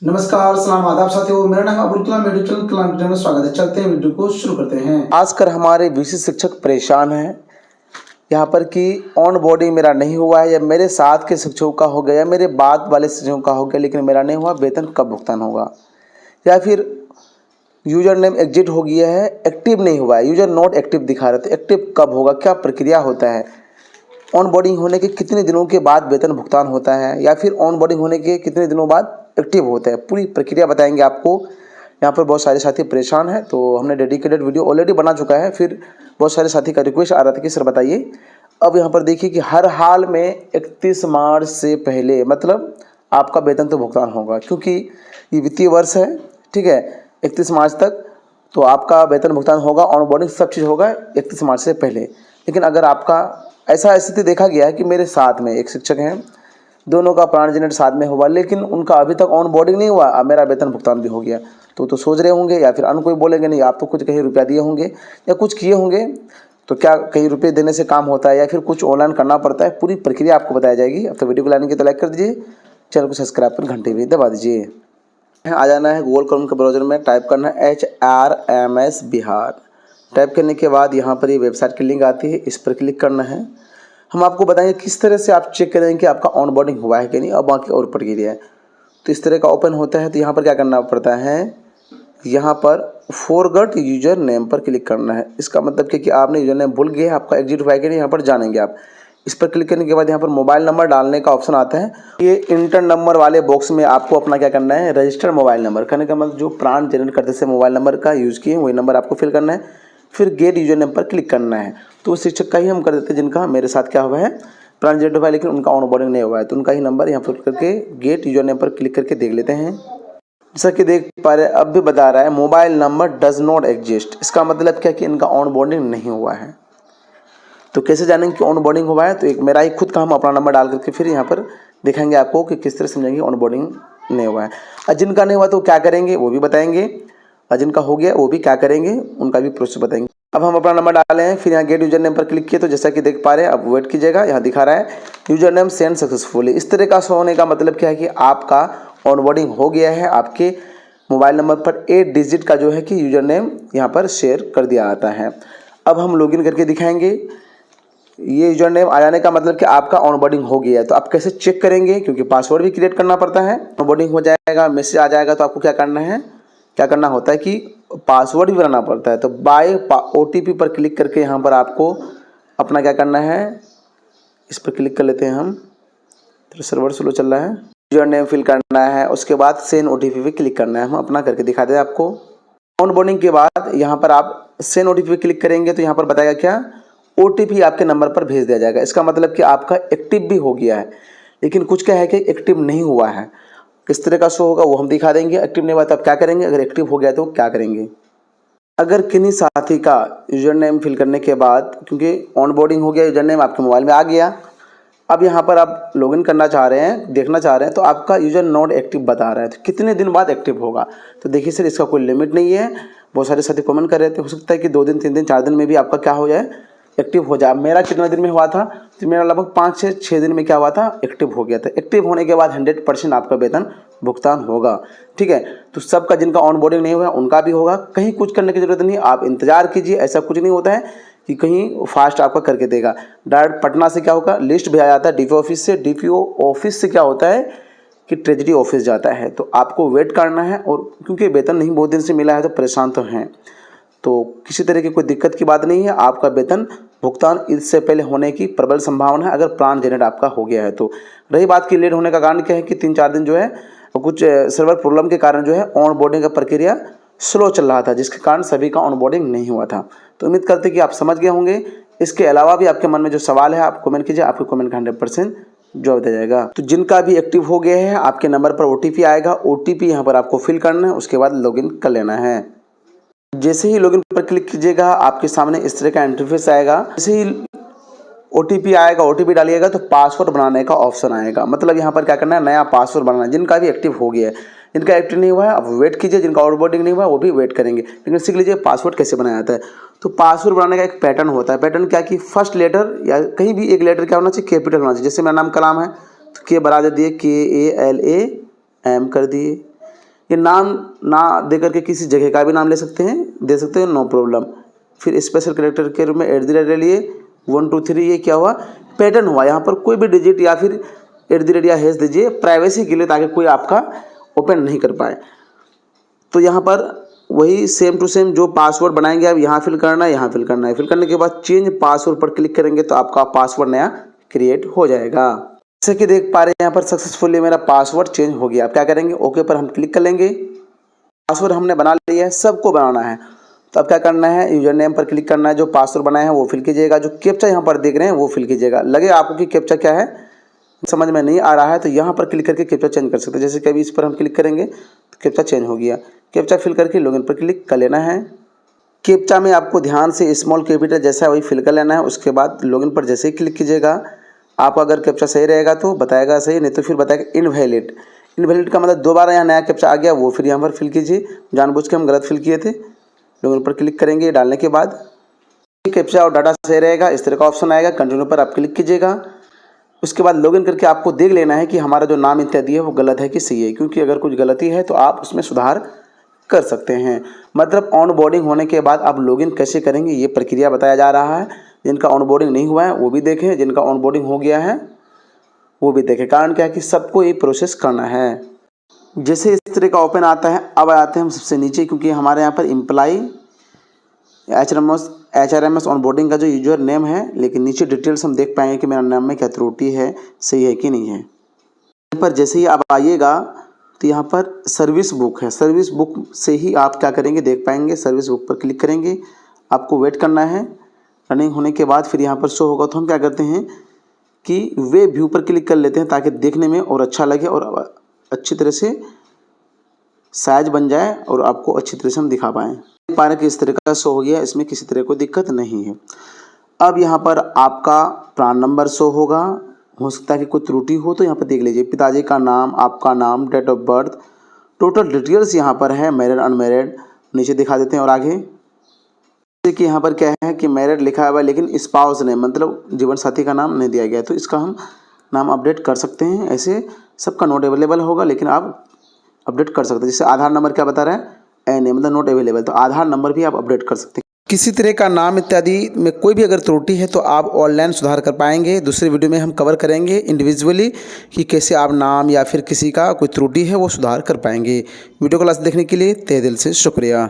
नमस्कार, सलाम आदाब साथियों। मेरा नाम अब्दुल कलाम, यूट्यूब चैनल कलाम वीडियो में स्वागत है। चलते हैं वीडियो को शुरू करते हैं। खासकर हमारे विषय शिक्षक परेशान हैं यहाँ पर कि ऑन बोर्डिंग मेरा नहीं हुआ है, या मेरे साथ के शिक्षकों का हो गया, या मेरे बाद वाले शिक्षकों का हो गया लेकिन मेरा नहीं हुआ, वेतन कब भुगतान होगा। या फिर यूजर नेम एग्जिट हो गया है, एक्टिव नहीं हुआ है, यूजर नॉट एक्टिव दिखा रहे थे, एक्टिव कब होगा, क्या प्रक्रिया होता है, ऑन बोर्डिंग होने के कितने दिनों के बाद वेतन भुगतान होता है, या फिर ऑन बोर्डिंग होने के कितने दिनों बाद एक्टिव होता है, पूरी प्रक्रिया बताएंगे आपको। यहाँ पर बहुत सारे साथी परेशान हैं, तो हमने डेडिकेटेड वीडियो ऑलरेडी बना चुका है। फिर बहुत सारे साथी का रिक्वेस्ट आ रहा था कि सर बताइए। अब यहाँ पर देखिए कि हर हाल में 31 मार्च से पहले मतलब आपका वेतन तो भुगतान होगा, क्योंकि ये वित्तीय वर्ष है, ठीक है, 31 मार्च तक तो आपका वेतन भुगतान होगा, ऑन बोर्डिंग सब चीज़ होगा 31 मार्च से पहले। लेकिन अगर आपका ऐसा स्थिति देखा गया है कि मेरे साथ में एक शिक्षक हैं, दोनों का प्राण जनरेट साथ में हुआ लेकिन उनका अभी तक ऑन बोर्डिंग नहीं हुआ, अब मेरा वेतन भुगतान भी हो गया, तो सोच रहे होंगे, या फिर अन्य कोई बोलेंगे नहीं आप तो कुछ कहीं रुपया दिए होंगे या कुछ किए होंगे, तो क्या कहीं रुपये देने से काम होता है या फिर कुछ ऑनलाइन करना पड़ता है, पूरी प्रक्रिया आपको बताया जाएगी। अब तो वीडियो को लाने की तो लाइक कर दीजिए, चैनल को सब्सक्राइब कर घंटे भी दबा दीजिए। आ जाना है गूगल क्रोम के ब्राउज़र में, टाइप करना है HRMS बिहार। टाइप करने के बाद यहाँ पर ये वेबसाइट की लिंक आती है, इस पर क्लिक करना है। हम आपको बताएंगे किस तरह से आप चेक करेंगे कि आपका ऑन बोर्डिंग हुआ है कि नहीं, और बाकी और प्रक्रिया है। तो इस तरह का ओपन होता है, तो यहाँ पर क्या करना पड़ता है, यहाँ पर फॉरगॉट यूजर नेम पर क्लिक करना है। इसका मतलब कि आपने यूजर नेम भूल गए, आपका एग्जिट हुआ है कि नहीं, यहाँ पर जानेंगे आप। इस पर क्लिक करने के बाद यहाँ पर मोबाइल नंबर डालने का ऑप्शन आता है। ये इंटर नंबर वाले बॉक्स में आपको अपना क्या करना है, रजिस्टर्ड मोबाइल नंबर, कहने का मतलब जो प्राण जनरेट करते से मोबाइल नंबर का यूज़ किए वही नंबर आपको फिल करना है। फिर गेट यूजर नेम पर क्लिक करना है। तो उस शिक्षक का ही हम कर देते हैं जिनका मेरे साथ क्या हुआ है, प्राण जनरेट हुआ है लेकिन उनका ऑन बोर्डिंग नहीं हुआ है, तो उनका ही नंबर यहाँ पर करके गेट यूजर नेम पर क्लिक करके देख लेते हैं। जैसा कि देख पा रहे हैं, अब भी बता रहा है mobile number does not exist. इसका मतलब क्या कि इनका ऑन बोर्डिंग नहीं हुआ है। तो कैसे जानेंगे कि ऑन बोर्डिंग हुआ है, तो एक मेरा ही खुद का हम अपना नंबर डाल करके फिर यहाँ पर दिखाएंगे आपको कि किस तरह समझेंगे ऑन बोर्डिंग नहीं हुआ है। और जिनका नहीं हुआ तो क्या करेंगे वो भी बताएंगे, और जिनका हो गया वो भी क्या करेंगे उनका भी प्रोसेस बताएंगे। अब हम अपना नंबर डाले हैं, फिर यहाँ गेट यूजर नेम पर क्लिक किए, तो जैसा कि देख पा रहे हैं, अब वेट कीजिएगा, यहाँ दिखा रहा है यूजर नेम सेंड सक्सेसफुली। इस तरह का शो होने का मतलब क्या है कि आपका ऑन बोर्डिंग हो गया है। आपके मोबाइल नंबर पर 8 डिजिट का जो है कि यूजर नेम यहाँ पर शेयर कर दिया आता है। अब हम लॉगिन करके दिखाएंगे। ये यूजर नेम आ जाने का मतलब कि आपका ऑन बोर्डिंग हो गया है। तो आप कैसे चेक करेंगे, क्योंकि पासवर्ड भी क्रिएट करना पड़ता है। ऑन बोर्डिंग हो जाएगा, मैसेज आ जाएगा, तो आपको क्या करना है, क्या करना होता है कि पासवर्ड भी बनाना पड़ता है। तो बाय OTP पर क्लिक करके यहाँ पर आपको अपना क्या करना है, इस पर क्लिक कर लेते हैं हम, तो सर्वर स्लो चल रहा है। यूजर नेम फिल करना है, उसके बाद सेंड OTP पे क्लिक करना है। हम अपना करके दिखा दें आपको। ऑन बोर्डिंग के बाद यहाँ पर आप सेंड OTP पे क्लिक करेंगे, तो यहाँ पर बताएगा क्या, OTP आपके नंबर पर भेज दिया जाएगा। इसका मतलब कि आपका एक्टिव भी हो गया है, लेकिन कुछ क्या है कि एक्टिव नहीं हुआ है। किस तरह का शो होगा वो हम दिखा देंगे। एक्टिव नहीं हुआ तो आप क्या करेंगे, अगर एक्टिव हो गया तो क्या करेंगे। अगर किन्हीं साथी का यूजर नेम फिल करने के बाद, क्योंकि ऑन बोर्डिंग हो गया, यूजर नेम आपके मोबाइल में आ गया, अब यहाँ पर आप लॉगिन करना चाह रहे हैं, देखना चाह रहे हैं, तो आपका यूजर नॉट एक्टिव बता रहा है, तो कितने दिन बाद एक्टिव होगा। तो देखिए सर, इसका कोई लिमिट नहीं है। बहुत सारे साथी कमेंट कर रहे थे, हो सकता है कि 2 दिन 3 दिन 4 दिन में भी आपका क्या हो जाए, एक्टिव हो जाए। मेरा कितना दिन में हुआ था, तो मेरा लगभग 5 से 6 दिन में क्या हुआ था, एक्टिव हो गया था। एक्टिव होने के बाद 100% आपका वेतन भुगतान होगा, ठीक है। तो सबका जिनका ऑन बोर्डिंग नहीं हुआ उनका भी होगा। कहीं कुछ करने की जरूरत नहीं, आप इंतजार कीजिए। ऐसा कुछ नहीं होता है कि कहीं फास्ट आपका करके देगा। डायरेक्ट पटना से क्या होगा, लिस्ट भेजा जाता है DPO ऑफिस से। DPO ऑफिस से क्या होता है कि ट्रेजरी ऑफिस जाता है, तो आपको वेट करना है। और क्योंकि वेतन नहीं बहुत दिन से मिला है तो परेशान तो हैं, तो किसी तरह की कोई दिक्कत की बात नहीं है। आपका वेतन भुगतान इससे पहले होने की प्रबल संभावना है, अगर प्राण जनरेट आपका हो गया है तो। रही बात की लेट होने का कारण क्या है कि 3-4 दिन जो है कुछ सर्वर प्रॉब्लम के कारण जो है ऑन बोर्डिंग का प्रक्रिया स्लो चल रहा था, जिसके कारण सभी का ऑन बोर्डिंग नहीं हुआ था। तो उम्मीद करते कि आप समझ गए होंगे। इसके अलावा भी आपके मन में जो सवाल है आप कमेंट कीजिए, आपके कमेंट का 100% जवाब दिया जाएगा। तो जिनका भी एक्टिव हो गया है, आपके नंबर पर OTP आएगा। OTP यहाँ पर आपको फिल करना है, उसके बाद लॉगिन कर लेना है। जैसे ही लॉगिन पर क्लिक कीजिएगा, आपके सामने इस तरह का इंटरफेस आएगा। जैसे ही OTP आएगा, OTP डालिएगा तो पासवर्ड बनाने का ऑप्शन आएगा। मतलब यहाँ पर क्या करना है, नया पासवर्ड बनाना है। जिनका भी एक्टिव हो गया है, जिनका एक्टिव नहीं हुआ है अब वेट कीजिए, जिनका ऑन बोर्डिंग नहीं हुआ है वो भी वेट करेंगे। लेकिन सीख लीजिए पासवर्ड कैसे बनाया जाता है। तो पासवर्ड बनाने का एक पैटर्न होता है। पैटर्न क्या कि फर्स्ट लेटर या कहीं भी एक लेटर क्या होना चाहिए, कैपिटल होना चाहिए। जैसे मेरा नाम कलाम है तो के बराबर दिए, KALAM कर दिए। ये नाम ना दे करके किसी जगह का भी नाम ले सकते हैं, दे सकते हैं, नो प्रॉब्लम। फिर स्पेशल कैरेक्टर के रूप में @ ले लिए, 1 2 3, ये क्या हुआ, पैटर्न हुआ। यहाँ पर कोई भी डिजिट या फिर @ या हैश दीजिए प्राइवेसी के लिए, ताकि कोई आपका ओपन नहीं कर पाए। तो यहाँ पर वही सेम टू सेम जो पासवर्ड बनाएंगे आप यहाँ फिल करना है, यहाँ फिल करना है। फिल करने के बाद चेंज पासवर्ड पर क्लिक करेंगे तो आपका पासवर्ड नया क्रिएट हो जाएगा। जैसे कि देख पा रहे हैं यहाँ पर सक्सेसफुली मेरा पासवर्ड चेंज हो गया। आप क्या करेंगे, ओके पर हम क्लिक कर लेंगे। पासवर्ड हमने बना लिया है, सबको बनाना है। तो अब क्या करना है, यूजर नेम पर क्लिक करना है, जो पासवर्ड बनाया है वो फिल कीजिएगा, जो कैप्चा यहाँ पर देख रहे हैं वो फिल कीजिएगा। लगे आपको कि कैप्चा क्या है समझ में नहीं आ रहा है तो यहाँ पर क्लिक करके कैप्चा चेंज कर सकते हैं। जैसे कि अभी इस पर हम क्लिक करेंगे तो कैप्चा चेंज हो गया। कैप्चा फिल करके लॉगिन पर क्लिक कर लेना है। कैप्चा में आपको ध्यान से स्मॉल कैपिटल जैसा है वही फिल कर लेना है। उसके बाद लॉगिन पर जैसे ही क्लिक कीजिएगा, आपका अगर कैप्चा सही रहेगा तो बताएगा सही, नहीं तो फिर बताएगा इनवैलिड। इनवैलिड का मतलब दोबारा यहाँ नया कैप्चा आ गया, वो फिर यहाँ पर फिल कीजिए। जानबूझ के हम गलत फिल किए थे। लॉगिन पर क्लिक करेंगे, डालने के बाद कैप्चा और डाटा सही रहेगा, इस तरह का ऑप्शन आएगा। कंटिन्यू पर आप क्लिक कीजिएगा। उसके बाद लॉगिन करके आपको देख लेना है कि हमारा जो नाम इत्यादि है वो गलत है कि सही है, क्योंकि अगर कुछ गलती है तो आप उसमें सुधार कर सकते हैं। मतलब ऑन बोर्डिंग होने के बाद आप लॉगिन कैसे करेंगे ये प्रक्रिया बताया जा रहा है। जिनका ऑन बोर्डिंग नहीं हुआ है वो भी देखें, जिनका ऑन बोर्डिंग हो गया है वो भी देखें। कारण क्या है कि सबको ये प्रोसेस करना है। जैसे इस तरह का ओपन आता है, अब आते हैं हम सबसे नीचे, क्योंकि हमारे यहाँ पर एम्प्लॉई HRMS ऑन बोर्डिंग का जो यूजर नेम है, लेकिन नीचे डिटेल्स हम देख पाएंगे कि मेरा नाम में क्या त्रुटि है, सही है कि नहीं है। यहाँ पर जैसे ही आप आइएगा तो यहाँ पर सर्विस बुक है। सर्विस बुक से ही आप क्या करेंगे देख पाएंगे। सर्विस बुक पर क्लिक करेंगे, आपको वेट करना है। रनिंग होने के बाद फिर यहाँ पर शो होगा तो हम क्या करते हैं कि वे व्यू पर क्लिक कर लेते हैं, ताकि देखने में और अच्छा लगे और अच्छी तरह से साइज बन जाए और आपको अच्छी तरह से हम दिखा पाएँ। देख पा रहे कि इस तरह का शो हो गया, इसमें किसी तरह कोई दिक्कत नहीं है। अब यहाँ पर आपका प्रान नंबर शो होगा। हो सकता है कि कोई त्रुटि हो तो यहाँ पर देख लीजिए। पिताजी का नाम, आपका नाम, date of birth, total details यहाँ पर है, मैरिड अनमैरिड नीचे दिखा देते हैं। और आगे जैसे कि यहाँ पर क्या है कि मैरिड लिखा हुआ है, लेकिन स्पाउस ने मतलब जीवन साथी का नाम नहीं दिया गया, तो इसका हम नाम अपडेट कर सकते हैं। ऐसे सबका नोट अवेलेबल होगा, लेकिन आप अपडेट कर सकते हैं। जैसे आधार नंबर क्या बता रहा है, एन मतलब नोट अवेलेबल, तो आधार नंबर भी आप अपडेट कर सकते हैं। किसी तरह का नाम इत्यादि में कोई भी अगर त्रुटि है तो आप ऑनलाइन सुधार कर पाएंगे। दूसरे वीडियो में हम कवर करेंगे इंडिविजुअली कि कैसे आप नाम या फिर किसी का कोई त्रुटि है वो सुधार कर पाएंगे। वीडियो को लास्ट देखने के लिए तहे दिल से शुक्रिया।